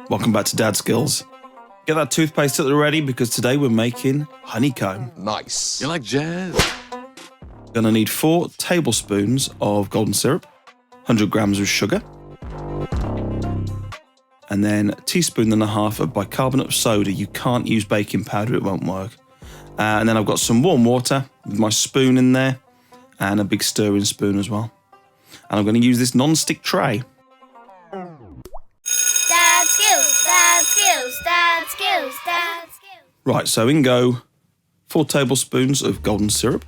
Welcome back to Dadskillz. Get that toothpaste at the ready because today we're making honeycomb. Nice. You like jazz? Gonna need 4 tablespoons of golden syrup, 100 grams of sugar, and then a teaspoon and a half of bicarbonate of soda. You can't use baking powder, it won't work. And then I've got some warm water with my spoon in there and a big stirring spoon as well. And I'm going to use this non-stick tray. Dadskillz. Right, so in go 4 tablespoons of golden syrup.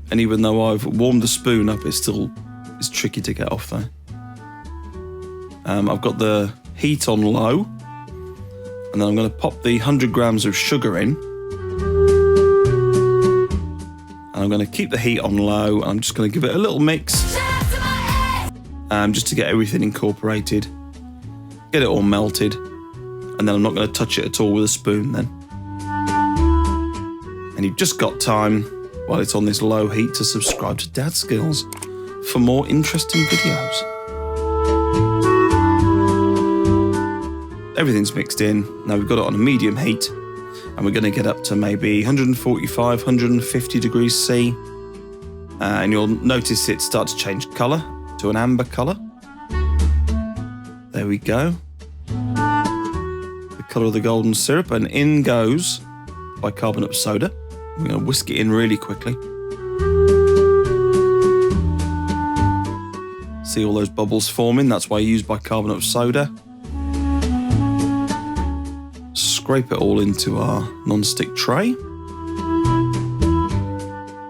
And even though I've warmed the spoon up, it's tricky to get off though. I've got the heat on low. And then I'm going to pop the 100 grams of sugar in. And I'm going to keep the heat on low. And I'm just going to give it a little mix. Just to get everything incorporated. Get it all melted. And then I'm not going to touch it at all with a spoon then. And you've just got time, while it's on this low heat, to subscribe to Dadskillz for more interesting videos. Everything's mixed in. Now we've got it on a medium heat. And we're going to get up to maybe 145, 150 degrees C. And you'll notice it start to change colour to an amber colour. There we go. The colour of the golden syrup, and in goes bicarbonate of soda. I'm going to whisk it in really quickly. See all those bubbles forming? That's why I use bicarbonate of soda. Scrape it all into our non-stick tray.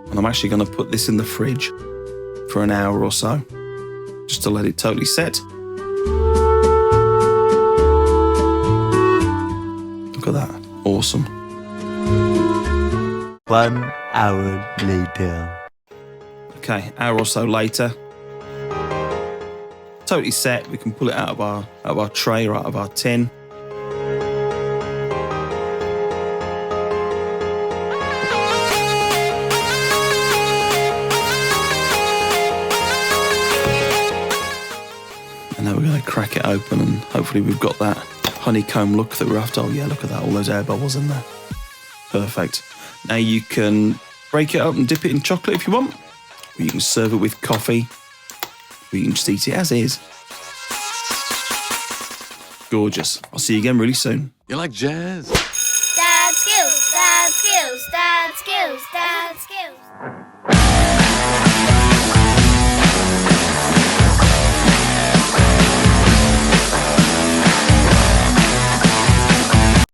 And I'm actually going to put this in the fridge for an hour or so, just to let it totally set. Look at that. Awesome. 1 hour later. Okay, hour or so later. Totally set. We can pull it out of our tray or out of our tin. And now we're going to crack it open and hopefully we've got that honeycomb look that we're after. Oh yeah, look at that, all those air bubbles in there. Perfect. Now you can break it up and dip it in chocolate if you want. Or you can serve it with coffee. Or you can just eat it as is. Gorgeous. I'll see you again really soon. You like jazz? Dadskillz.